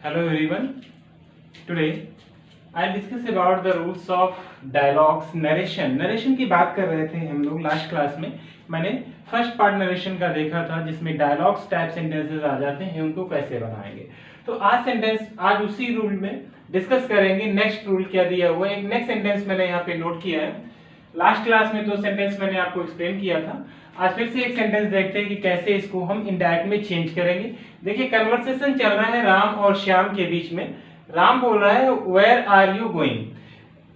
Hello everyone. Today I'll discuss about the rules of dialogues narration. Narration की बात कर रहे थे हम लोग लास्ट क्लास में। मैंने फर्स्ट पार्ट नरेशन का देखा था जिसमें डायलॉग्स टाइप सेंटेंसेस आ जाते हैं, उनको कैसे बनाएंगे। तो आज उसी रूल में डिस्कस करेंगे। नेक्स्ट रूल क्या दिया हुआ है, एक नेक्स्ट सेंटेंस मैंने यहाँ पे नोट किया है। लास्ट क्लास में 2 सेंटेंस मैंने आपको एक्सप्लेन किया था। आज फिर से एक सेंटेंस देखते हैं कि कैसे इसको हम इनडायरेक्ट में चेंज करेंगे। देखिए कन्वर्सेशन चल रहा है राम और श्याम के बीच में। राम बोल रहा है वेयर आर यू गोइंग,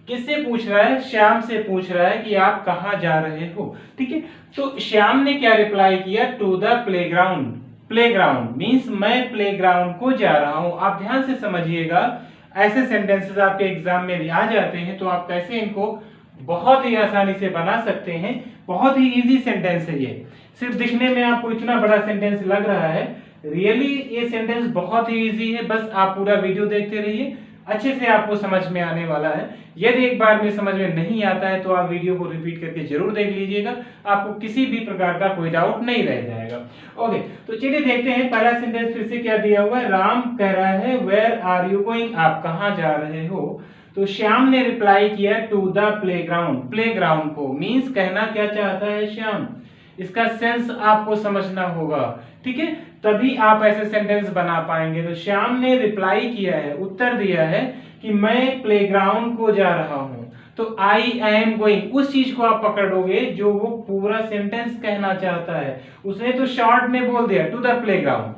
किससे पूछ रहा है? श्याम से पूछ रहा है कि आप कहाँ जा रहे हो। ठीक है, तो श्याम ने क्या रिप्लाई किया? To the playground. Playground means मैं प्लेग्राउंड को जा रहा हूं। आप ध्यान से समझिएगा, ऐसे सेंटेंसेस आपके एग्जाम में आ जाते हैं तो आप कैसे इनको बहुत ही आसानी से बना सकते हैं। बहुत ही इजी सेंटेंस है ये। सिर्फ दिखने में आपको इतना बड़ा सेंटेंस लग रहा है, रियली ये सेंटेंस बहुत ही इजी है। बस आप पूरा वीडियो देखते रहिए, अच्छे से आपको समझ में आने वाला है। यदि एक बार में समझ में नहीं आता है तो आप वीडियो को रिपीट करके जरूर देख लीजिएगा, आपको किसी भी प्रकार का कोई डाउट नहीं रह जाएगा। ओके, तो चलिए देखते हैं पहला सेंटेंस फिर से क्या दिया हुआ है। राम कह रहा है वेयर आर यू गोइंग, आप कहाँ जा रहे हो। तो श्याम ने रिप्लाई किया टू द प्लेग्राउंड। प्लेग्राउंड को मींस कहना क्या चाहता है श्याम, इसका सेंस आपको समझना होगा। ठीक है, तभी आप ऐसे सेंटेंस बना पाएंगे। तो श्याम ने रिप्लाई किया है, उत्तर दिया है कि मैं प्लेग्राउंड को जा रहा हूं। तो आई एम गोइंग, उस चीज को आप पकड़ोगे जो वो पूरा सेंटेंस कहना चाहता है। उसने तो शॉर्ट में बोल दिया टू द प्लेग्राउंड,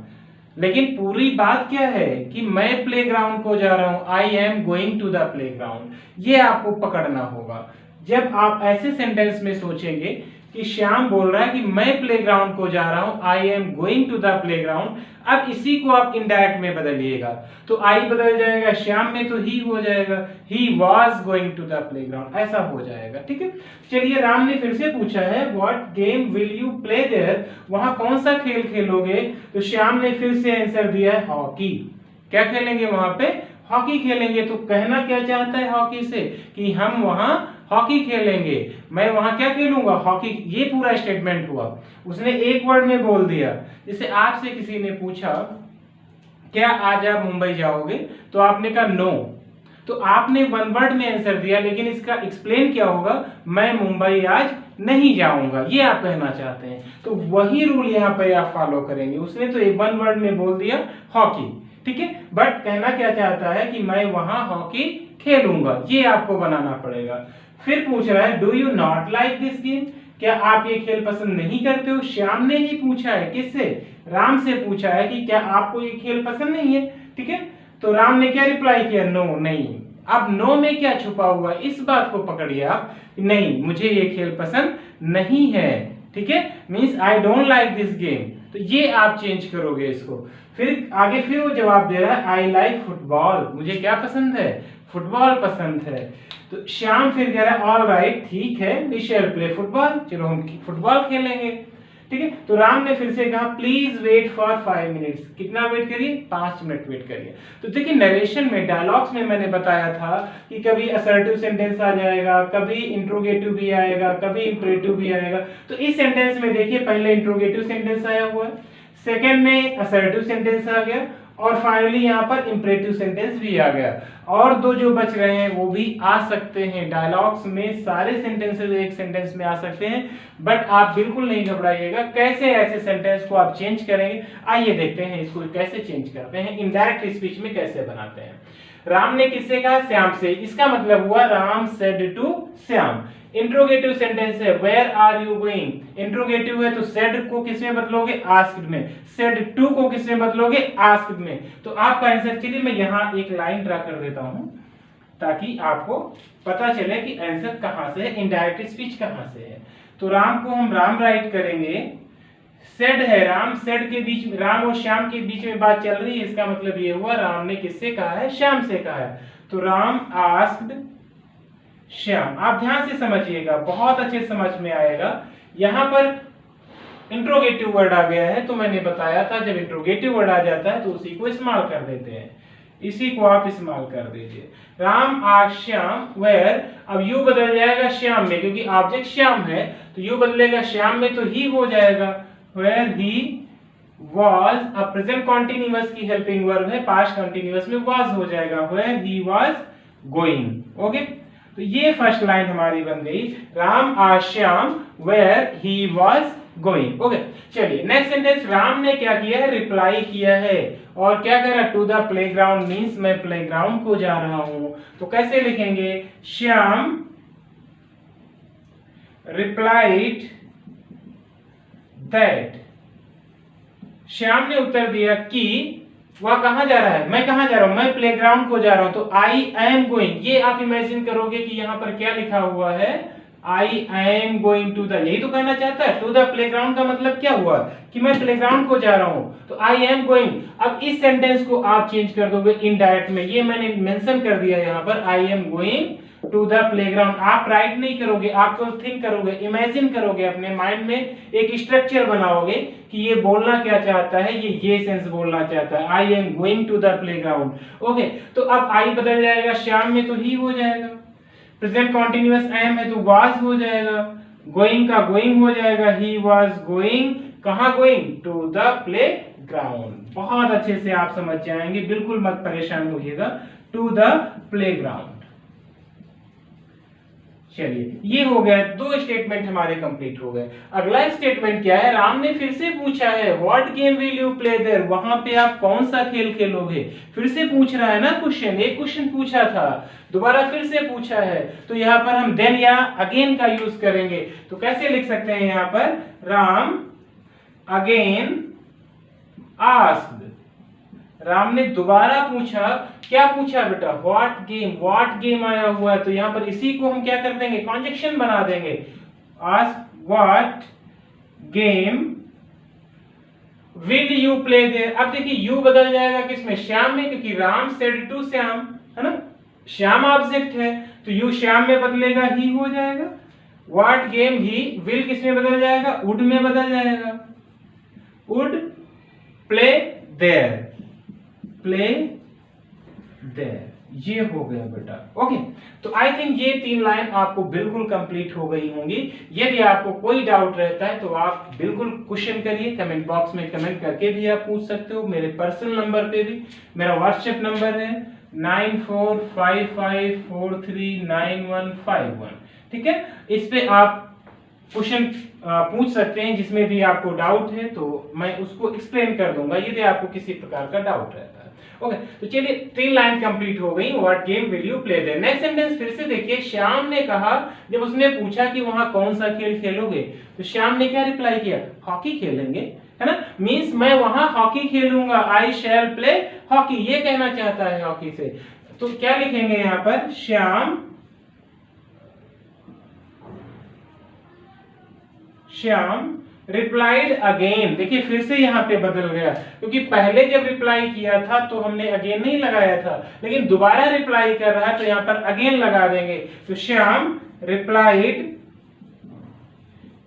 लेकिन पूरी बात क्या है कि मैं प्लेग्राउंड को जा रहा हूं, I am going to the playground. ये आपको पकड़ना होगा। जब आप ऐसे सेंटेंस में सोचेंगे कि श्याम बोल रहा है कि मैं प्लेग्राउंड को जा रहा हूं, I am going to the playground, अब इसी को आप इनडायरेक्ट में बदलिएगा। तो आई बदल जाएगा, श्याम में तो ही हो जाएगा, he was going to the playground, ऐसा हो जाएगा। ठीक है, चलिए राम ने फिर से पूछा है what game will you play there, वहां कौन सा खेल खेलोगे। तो श्याम ने फिर से आंसर दिया है हॉकी। क्या खेलेंगे वहां पे? हॉकी खेलेंगे। तो कहना क्या चाहता है हॉकी से कि हम वहां हॉकी खेलेंगे, मैं वहां क्या खेलूंगा? हॉकी। ये पूरा स्टेटमेंट हुआ। उसने एक वर्ड में बोल दिया। जैसे आपसे किसी ने पूछा क्या आज आप मुंबई जाओगे, तो आपने कहा नो, तो आपने वन वर्ड में आंसर दिया, लेकिन इसका एक्सप्लेन क्या होगा? मैं मुंबई आज नहीं जाऊंगा, ये आप कहना चाहते हैं। तो वही रूल यहाँ पे आप फॉलो करेंगे। उसने तो एक वन वर्ड में बोल दिया हॉकी, ठीक है, बट कहना क्या चाहता है कि मैं वहां हॉकी खेलूंगा, ये आपको बनाना पड़ेगा। फिर पूछ रहा है do you not like this game, क्या आप ये खेल पसंद नहीं करते हो। श्याम ने ही पूछा है, किससे? राम से पूछा है कि क्या आपको ये खेल पसंद नहीं है। ठीक है, तो राम ने क्या रिप्लाई किया? नो, नहीं। अब नो में क्या छुपा हुआ, इस बात को पकड़िए आप, नहीं मुझे ये खेल पसंद नहीं है। ठीक है, means I don't like this game. तो ये आप चेंज करोगे इसको। फिर आगे फिर वो जवाब दे रहा है आई लाइक फुटबॉल, मुझे क्या पसंद है? फुटबॉल पसंद है। तो श्याम फिर कह रहा है ऑल राइट, ठीक है, वी शैल प्ले फुटबॉल, चलो हम फुटबॉल खेलेंगे। ठीक है, तो राम ने फिर से कहा प्लीज वेट फॉर 5 मिनट्स, कितना वेट करिए? 5 मिनट वेट करिए। तो देखिए नरेशन में, डायलॉग्स में मैंने बताया था कि कभी असर्टिव सेंटेंस आ जाएगा, कभी इंट्रोगेटिव भी आएगा, कभी इंपरेटिव भी आएगा। तो इस सेंटेंस में देखिए पहले इंट्रोगेटिव सेंटेंस आया हुआ है, सेकेंड में असर्टिव सेंटेंस आ गया, और फाइनली यहाँ पर इंपरेटिव सेंटेंस भी आ गया। और 2 जो बच रहे हैं वो भी आ सकते हैं। डायलॉग्स में सारे सेंटेंसेस एक सेंटेंस में आ सकते हैं, बट आप बिल्कुल नहीं घबराइएगा। कैसे ऐसे सेंटेंस को आप चेंज करेंगे, आइए देखते हैं इसको कैसे चेंज करते हैं, इनडायरेक्ट स्पीच में कैसे बनाते हैं। राम ने किससे कहा? श्याम से। इसका मतलब हुआ Ram said to Shyam. Interrogative sentence है where are you going, interrogative है तो सेड को किसमें बदलोगे? आस्क्ड में। सेड टू को किसमें बदलोगे? आस्क्ड में। तो आपका आंसर, चलिए मैं यहाँ एक लाइन ड्रा कर देता हूं ताकि आपको पता चले कि आंसर कहां से है, इनडायरेक्ट स्पीच कहां से है। तो राम को हम राम राइट करेंगे, सेड है राम, सेड के बीच में राम और श्याम के बीच में बात चल रही है, इसका मतलब ये हुआ राम ने किससे कहा है? श्याम से कहा है। तो राम आस्क्ड श्याम। आप ध्यान से समझिएगा, बहुत अच्छे समझ में आएगा। यहां पर इंट्रोगेटिव वर्ड आ गया है, तो मैंने बताया था जब इंट्रोगेटिव वर्ड आ जाता है तो उसी को इस्तेमाल कर देते हैं, इसी को आप इस्तेमाल कर दीजिए। राम आस्क्ड श्याम वेयर, अब यू बदल जाएगा श्याम में, क्योंकि ऑब्जेक्ट श्याम है तो यू बदलेगा श्याम में तो ही हो जाएगा, वेयर ही was अब प्रेजेंट कॉन्टिन्यूअस की हेल्पिंग वर्ब है, पास्ट कॉन्टिन्यूअस में was हो जाएगा, where he was going। Okay, तो ये फर्स्ट लाइन हमारी बन गई, Ram asked Shyam where he was going। Okay, चलिए नेक्स्ट सेंटेंस, राम ने क्या किया है, रिप्लाई किया है और क्या कह रहा, टू द प्लेग्राउंड मींस मैं प्लेग्राउंड को जा रहा हूं। तो कैसे लिखेंगे, श्याम रिप्लाइड दैट, श्याम ने उत्तर दिया कि वह कहां जा रहा है, मैं कहां जा रहा हूं, मैं प्लेग्राउंड को जा रहा हूं। तो आई एम गोइंग, ये आप इमेजिन करोगे कि यहां पर क्या लिखा हुआ है, I am going to the, यही तो कहना चाहता है, टू द प्लेग्राउंड का मतलब क्या हुआ कि मैं प्लेग्राउंड को जा रहा हूं, तो आई एम गोइंग। अब इस सेंटेंस को आप चेंज कर दोगे इनडायरेक्ट में, ये मैंने मेंशन कर दिया यहां पर, I am going to the playground. आप राइट नहीं करोगे, आप तो थिंक करोगे, इमेजिन करोगे, अपने माइंड में एक स्ट्रक्चर बनाओगे कि ये बोलना क्या चाहता है, ये सेंस बोलना चाहता है, I am going to the playground. Okay, तो अब आई बदल जाएगा, श्याम में तो ही हो जाएगा, प्रेजेंट कॉन्टिन्यूअस एम है तो वाज हो जाएगा, गोइंग का गोइंग हो जाएगा, ही वाज गोइंग, कहां गोइंग, टू द प्लेग्राउंड। बहुत अच्छे से आप समझ जाएंगे, बिल्कुल मत परेशान होइएगा, टू द प्लेग्राउंड। चलिए, ये हो गया, दो स्टेटमेंट हमारे कंप्लीट हो गए। अगला स्टेटमेंट क्या है, राम ने फिर से पूछा है, what game will you play there, वहां पे आप कौन सा खेल खेलोगे, फिर से पूछ रहा है ना क्वेश्चन, एक क्वेश्चन पूछा था, दोबारा फिर से पूछा है, तो यहाँ पर हम देन या अगेन का यूज करेंगे। तो कैसे लिख सकते हैं यहाँ पर, राम अगेन आस्क्ड, राम ने दोबारा पूछा, क्या पूछा बेटा, व्हाट गेम आया हुआ है, तो यहां पर इसी को हम क्या कर देंगे, कॉन्जक्शन बना देंगे, ask what game will you play there. अब देखिए यू बदल जाएगा किसमें, श्याम में, क्योंकि राम सेड टू श्याम, है ना, श्याम ऑब्जेक्ट है, तो यू श्याम में बदलेगा, ही हो जाएगा, व्हाट गेम, ही, विल किस में बदल जाएगा, वुड में बदल जाएगा, would play there, play there, ये हो गया बेटा। ओके, तो आई थिंक ये 3 लाइन आपको बिल्कुल कंप्लीट हो गई होंगी। यदि आपको कोई डाउट रहता है तो आप बिल्कुल क्वेश्चन करिए, कमेंट बॉक्स में कमेंट करके भी आप पूछ सकते हो, मेरे पर्सनल नंबर पे भी, मेरा व्हाट्सएप नंबर है 9455439151, ठीक है, इस पे आप क्वेश्चन पूछ सकते हैं, जिसमें भी आपको डाउट है तो मैं उसको एक्सप्लेन कर दूंगा यदि आपको किसी प्रकार का डाउट रहता है। ओके, तो चलिए 3 लाइन कंप्लीट हो गई, what game will you play there. Next sentence फिर से देखिए, श्याम ने कहा, जब उसने पूछा कि वहां कौन सा खेल खेलोगे, तो श्याम ने क्या रिप्लाई किया, हॉकी खेलेंगे, है ना, मींस मैं वहां हॉकी खेलूंगा, आई शैल प्ले हॉकी, ये कहना चाहता है हॉकी से। तो क्या लिखेंगे यहां पर, श्याम रिप्लाइड अगेन, देखिए फिर से यहाँ पे बदल गया, क्योंकि पहले जब रिप्लाई किया था तो हमने अगेन नहीं लगाया था, लेकिन दोबारा रिप्लाई कर रहा है तो यहाँ पर अगेन लगा देंगे। तो श्याम रिप्लाइड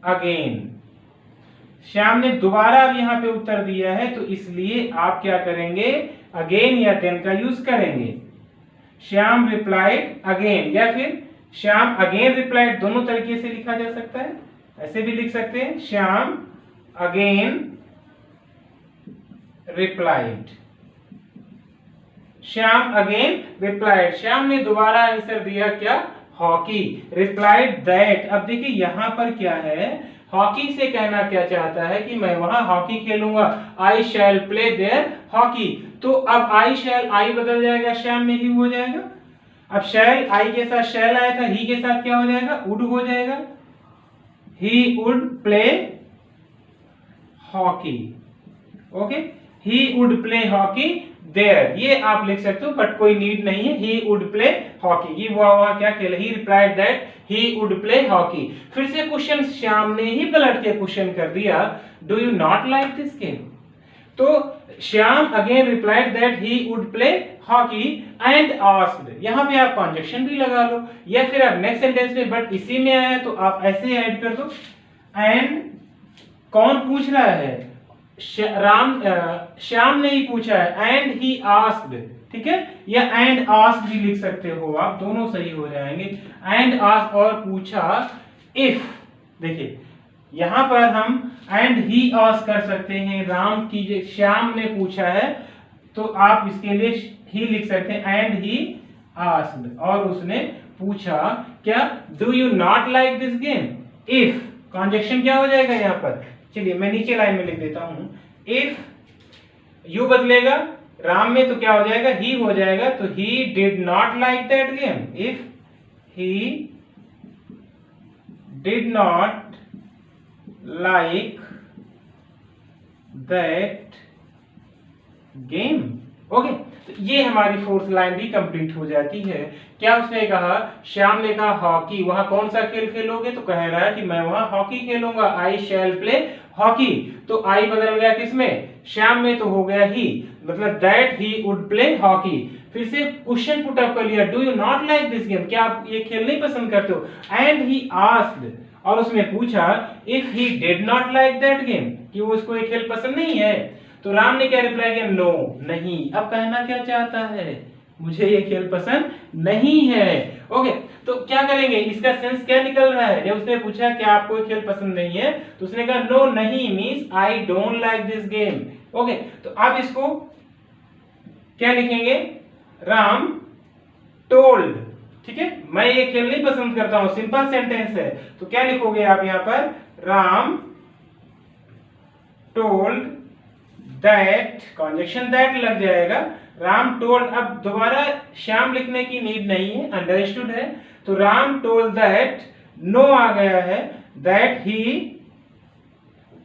अगेन, श्याम ने दोबारा अब यहाँ पे उत्तर दिया है, तो इसलिए आप क्या करेंगे, अगेन या देन का यूज करेंगे। श्याम रिप्लाइड अगेन, या फिर श्याम अगेन रिप्लाइड, दोनों तरीके से लिखा जा सकता है, ऐसे भी लिख सकते हैं, Shyam again replied, Shyam again replied, Shyam ने दोबारा आंसर दिया क्या, हॉकी, रिप्लाइड दैट। अब देखिए यहां पर क्या है, हॉकी से कहना क्या चाहता है कि मैं वहां हॉकी खेलूंगा, आई शैल प्ले देयर हॉकी। तो अब आई शैल, आई बदल जाएगा, श्याम में ही हो जाएगा। अब शैल, आई के साथ शैल आया था, ही के साथ क्या हो जाएगा, वुड हो जाएगा, he would play hockey, okay, he would play hockey there, ये आप लिख सकते हो, बट कोई नीड नहीं है, he would play hockey, ये वहां क्या खेला, he replied that he would play hockey। फिर से क्वेश्चन श्याम ने ही पलट के क्वेश्चन कर दिया, do you not like this game, तो Shyam again replied that he would play hockey and asked, यहां पे आप कॉन्जक्शन भी लगा लो, या फिर आप नेक्स्ट सेंटेंस में बट इसी में आया तो आप ऐसे ऐड कर दो, एंड कौन पूछ रहा है, श्याम ने ही पूछा है, एंड ही आस्क्ड, ठीक है, या एंड आस्क्ड भी लिख सकते हो आप, दोनों सही हो जाएंगे, एंड आस्क्ड, और पूछा इफ, देखिए यहाँ पर हम एंड ही आस्क कर सकते हैं। राम की श्याम ने पूछा है तो आप इसके लिए ही लिख सकते हैं एंड ही आस्क्ड, और उसने पूछा क्या do you not like this game. If conjunction क्या हो जाएगा यहाँ पर, चलिए मैं नीचे लाइन में लिख देता हूं। इफ यू बदलेगा राम में तो क्या हो जाएगा, ही हो जाएगा, तो he did not like that game. If he did not like that game. Okay, तो ये हमारी फोर्थ लाइन भी कंप्लीट हो जाती है। क्या उसने कहा, श्याम ने कहा हॉकी, वहां कौन सा खेल खेलोगे, तो कह रहा है कि मैं वहां हॉकी खेलूंगा, आई शैल प्ले हॉकी। तो आई बदल गया किसमें, श्याम में, तो हो गया ही, मतलब that he would play hockey. फिर से क्वेश्चन पुट अप कर लिया, do you not like this game, क्या आप ये खेल नहीं पसंद करते हो। एंड ही आस्क्ड, और उसने पूछा if he did not like that game, कि वो उसको ये खेल पसंद नहीं है। तो राम ने क्या रिप्लाई किया, नो, नहीं। अब कहना क्या चाहता है, मुझे ये खेल पसंद नहीं है। ओके, तो क्या करेंगे, इसका सेंस क्या निकल रहा है, जब उसने पूछा क्या आपको ये खेल पसंद नहीं है, तो उसने कहा नो, नहीं means I don't like this game. Okay, तो अब इसको क्या लिखेंगे, राम टोल्ड, ठीक है, मैं ये खेल नहीं पसंद करता हूं, सिंपल सेंटेंस है, तो क्या लिखोगे आप यहां पर, Ram told that, conjunction that लग जाएगा, राम टोल्ड। अब दोबारा श्याम लिखने की नीड नहीं है, अंडरस्टूड है, तो राम टोल्ड दैट, नो आ गया है, दैट ही,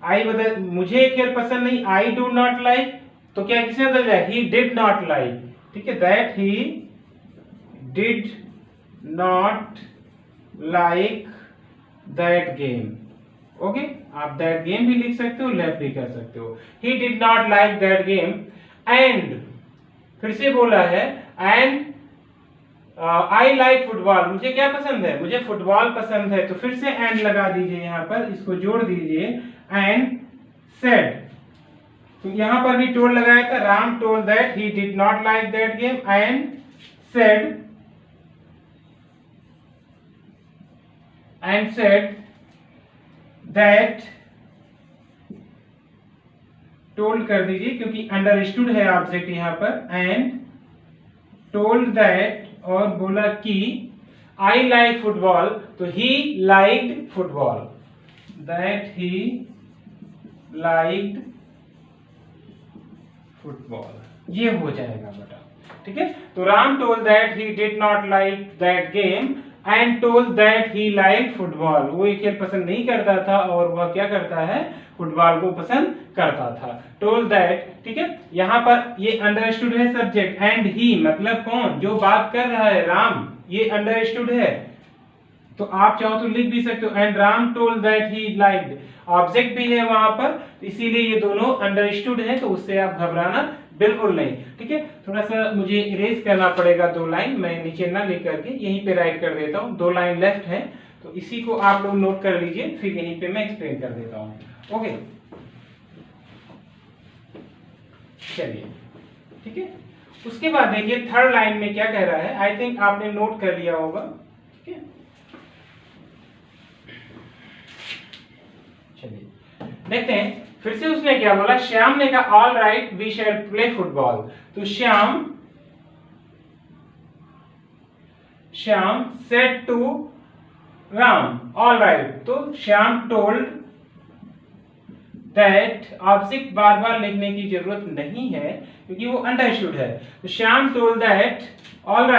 आई बदल, मुझे खेल पसंद नहीं, आई डू नॉट लाइक, तो क्या किसने बदल जाए, ही डिड नॉट लाइक, ठीक है, that he did not like that game. Okay, आप दैट गेम भी लिख सकते हो, लेफ्ट भी कर सकते हो। He did not like that game and, फिर से बोला है, एंड आई लाइक फुटबॉल, मुझे क्या पसंद है, मुझे फुटबॉल पसंद है, तो फिर से एंड लगा दीजिए, यहां पर इसको जोड़ दीजिए, एंड सेड, तो यहां पर भी टोल्ड लगाया था, Ram told that he did not like that game and said that, told कर दीजिए क्योंकि अंडरस्टूड है ऑब्जेक्ट यहां पर, एंड टोल्ड दैट, और बोला कि आई लाइक फुटबॉल, तो he liked football, that he liked football, ये हो जाएगा बेटा, ठीक है। तो Ram told that he did not like that game and told that he like football, वो ये खेल पसंद नहीं करता था और वह क्या करता है, फुटबॉल को पसंद करता था। टोल्ड दैट, ठीक है, यहाँ पर ये अंडरस्टूड है सब्जेक्ट, एंड ही मतलब कौन, जो बात कर रहा है राम, ये अंडरस्टूड है, तो आप चाहो तो लिख भी सकते हो, and Ram told that he liked, object भी है वहां पर, तो इसीलिए ये दोनों अंडरस्टूड है, तो उससे आप घबराना बिल्कुल नहीं, ठीक है। थोड़ा सा मुझे इरेज करना पड़ेगा, दो लाइन मैं नीचे ना लिख करके यहीं पे राइट कर देता हूँ, दो लाइन लेफ्ट है, तो इसी को आप लोग नोट कर लीजिए, फिर यहीं पे मैं एक्सप्लेन कर देता हूँ। ओके, चलिए, ठीक है। उसके बाद देखिए थर्ड लाइन में क्या कह रहा है, आई थिंक आपने नोट कर लिया होगा, ठीक है। चलिए देखते हैं, फिर से उसने क्या बोला, श्याम ने कहा all right we shall play football, तो Shyam said to Ram all right, तो श्याम टोल्ड दैट, ऑब्जेक्ट बार बार लिखने की जरूरत नहीं है क्योंकि वो अंडरस्टूड है, तो Shyam told that all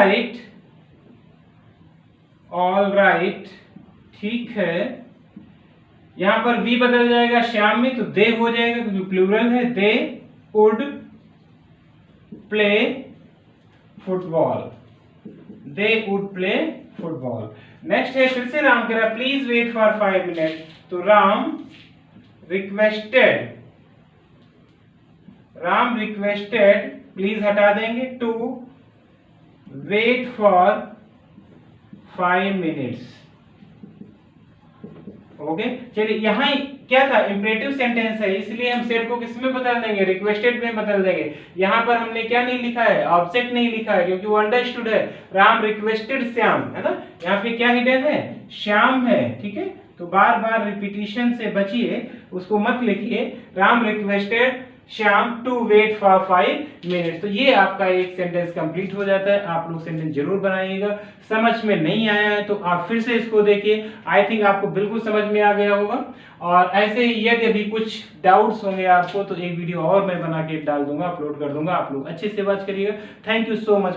right, ठीक है, यहां पर वी बदल जाएगा श्याम में, तो दे हो जाएगा क्योंकि प्लूरल है, they would play football, they would play football. Next है, फिर से राम कह रहा है प्लीज वेट फॉर 5 मिनट, तो राम रिक्वेस्टेड, प्लीज हटा देंगे, to wait for 5 minutes. Okay, चलिए यहाँ क्या था, इंपरेटिव सेंटेंस है, इसलिए हम सेड को किस में बदल देंगे, रिक्वेस्टेड में बदल देंगे। यहाँ पर हमने क्या नहीं लिखा है, ऑब्जेक्ट नहीं लिखा है क्योंकि वो अंडरस्टूड है, राम रिक्वेस्टेड श्याम, है ना, यहाँ पे क्या हिडन है, श्याम है, ठीक है, तो बार बार रिपीटिशन से बचिए, उसको मत लिखिए। Ram requested Shyam to wait for 5 minutes. तो ये आपका एक सेंटेंस कंप्लीट हो जाता है। आप लोग सेंटेंस जरूर बनाइएगा। समझ में नहीं आया है तो आप फिर से इसको देखिए, आई थिंक आपको बिल्कुल समझ में आ गया होगा। और ऐसे ही यदि अभी कुछ डाउट्स होंगे आपको तो एक वीडियो और मैं बना के डाल दूंगा, अपलोड कर दूंगा। आप लोग अच्छे से वॉच करिएगा। Thank you so much.